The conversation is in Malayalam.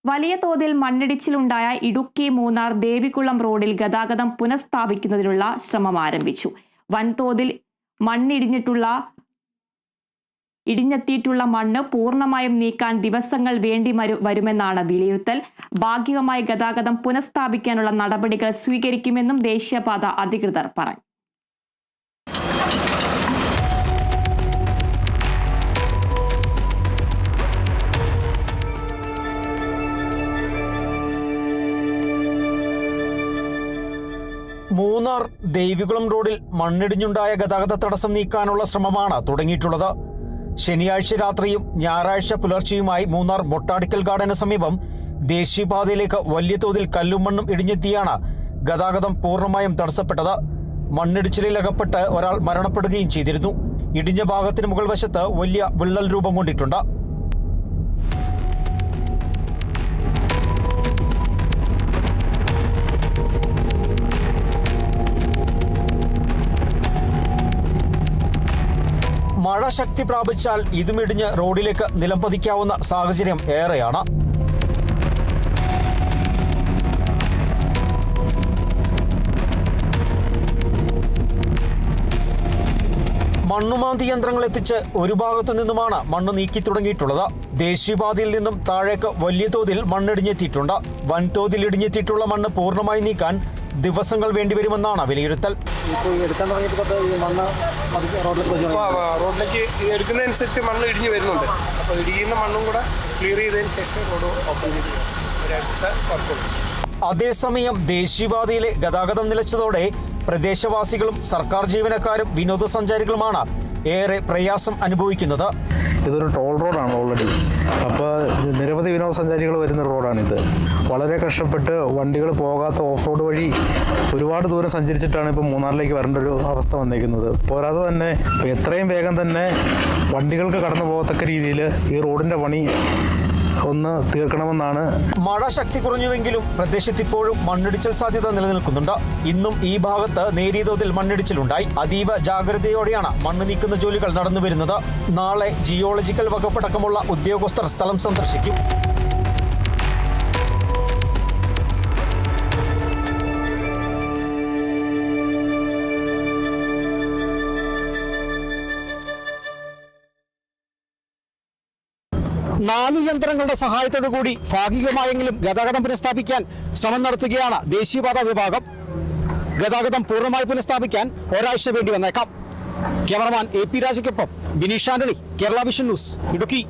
വലിയ തോതിൽ മണ്ണിടിച്ചിലുണ്ടായ ഇടുക്കി മൂന്നാർ ദേവികുളം റോഡിൽ ഗതാഗതം പുനഃസ്ഥാപിക്കുന്നതിനുള്ള ശ്രമം ആരംഭിച്ചു. വൻതോതിൽ ഇടിഞ്ഞെത്തിയിട്ടുള്ള മണ്ണ് പൂർണ്ണമായും നീക്കാൻ ദിവസങ്ങൾ വേണ്ടി വരുമെന്നാണ് വിലയിരുത്തൽ. ഭാഗികമായി ഗതാഗതം പുനഃസ്ഥാപിക്കാനുള്ള നടപടികൾ സ്വീകരിക്കുമെന്നും ദേശീയപാത അധികൃതർ പറഞ്ഞു. മൂന്നാർ ദേവികുളം റോഡിൽ മണ്ണിടിഞ്ഞുണ്ടായ ഗതാഗത തടസ്സം നീക്കാനുള്ള ശ്രമമാണ് തുടങ്ങിയിട്ടുള്ളത്. ശനിയാഴ്ച രാത്രിയും ഞായറാഴ്ച പുലർച്ചെയുമായി മൂന്നാർ ബൊട്ടാണിക്കൽ ഗാർഡന് സമീപം ദേശീയപാതയിലേക്ക് വലിയ തോതിൽ കല്ലും മണ്ണും ഇടിഞ്ഞെത്തിയാണ് ഗതാഗതം പൂർണ്ണമായും തടസ്സപ്പെട്ടത്. മണ്ണിടിച്ചിലിൽ അകപ്പെട്ട് ഒരാൾ മരണപ്പെടുകയും ചെയ്തിരുന്നു. ഇടിഞ്ഞ ഭാഗത്തിന് മുകൾ വശത്ത് വലിയ വിള്ളൽ രൂപം കൊണ്ടിട്ടുണ്ട്. മഴ ശക്തി പ്രാപിച്ചാൽ ഇതുമിടിഞ്ഞ് റോഡിലേക്ക് നിലംപതിക്കാവുന്ന സാഹചര്യം ഏറെയാണ്. മണ്ണുമാന്തി യന്ത്രങ്ങൾ എത്തിച്ച് ഒരു ഭാഗത്തു നിന്നുമാണ് മണ്ണ് നീക്കി തുടങ്ങിയിട്ടുള്ളത്. ദേശീയപാതയിൽ നിന്നും താഴേക്ക് വലിയ തോതിൽ മണ്ണിടിഞ്ഞെത്തിയിട്ടുണ്ട്. വൻതോതിൽ ഇടിഞ്ഞെത്തിയിട്ടുള്ള മണ്ണ് പൂർണ്ണമായി നീക്കാൻ ദിവസങ്ങൾ വേണ്ടിവരുമെന്നാണ് വിലയിരുത്തൽ. റോഡിലേക്ക് എടുക്കുന്നതനുസരിച്ച് മണ്ണ് ഇടിഞ്ഞു വരുന്നുണ്ട്. അപ്പോൾ ഇടിയുന്ന മണ്ണും കൂടെ ക്ലിയർ ചെയ്തതിന് ശേഷം റോഡ് ഓപ്പൺ ചെയ്ത് ഒരാഴ്ചത്തെ വർക്കുണ്ട്. അതേസമയം ദേശീയപാതയിലെ ഗതാഗതം നിലച്ചതോടെ പ്രദേശവാസികളും സർക്കാർ ജീവനക്കാരും വിനോദസഞ്ചാരികളുമാണ് ഏറെ പ്രയാസം അനുഭവിക്കുന്നത്. ഇതൊരു ടോൾ റോഡാണ് ഓൾറെഡി. അപ്പോൾ നിരവധി വിനോദസഞ്ചാരികൾ വരുന്ന റോഡാണിത്. വളരെ കഷ്ടപ്പെട്ട് വണ്ടികൾ പോകാത്ത ഓഫ് റോഡ് വഴി ഒരുപാട് ദൂരം സഞ്ചരിച്ചിട്ടാണ് ഇപ്പോൾ മൂന്നാറിലേക്ക് വരേണ്ട ഒരു അവസ്ഥ വന്നിരിക്കുന്നത്. പോരാതെ തന്നെ എത്രയും വേഗം തന്നെ വണ്ടികൾക്ക് കടന്നു പോകത്തക്ക രീതിയിൽ ഈ റോഡിൻ്റെ പണി ഒന്ന് തീർക്കണമെന്നാണ്. മഴ ശക്തി കുറഞ്ഞുവെങ്കിലും പ്രദേശത്ത് ഇപ്പോഴും മണ്ണിടിച്ചിൽ സാധ്യത നിലനിൽക്കുന്നുണ്ട്. ഇന്നും ഈ ഭാഗത്ത് നേരിയ തോതിൽ മണ്ണിടിച്ചിലുണ്ടായി. അതീവ ജാഗ്രതയോടെയാണ് മണ്ണ് നീക്കുന്ന ജോലികൾ നടന്നുവരുന്നത്. നാളെ ജിയോളജിക്കൽ വകുപ്പടക്കമുള്ള ഉദ്യോഗസ്ഥർ സ്ഥലം സന്ദർശിക്കും. നാലു യന്ത്രങ്ങളുടെ സഹായത്തോടു കൂടി ഭാഗികമായെങ്കിലും ഗതാഗതം പുനഃസ്ഥാപിക്കാൻ ശ്രമം നടത്തുകയാണ് ദേശീയപാത വിഭാഗം. ഗതാഗതം പൂർണ്ണമായി പുനഃസ്ഥാപിക്കാൻ ഒരാഴ്ച വേണ്ടി വന്നേക്കാം. ക്യാമറമാൻ AP രാജയ്ക്കൊപ്പം ബിനീഷ് ആന്റണി, കേരള വിഷൻ ന്യൂസ്, ഇടുക്കി.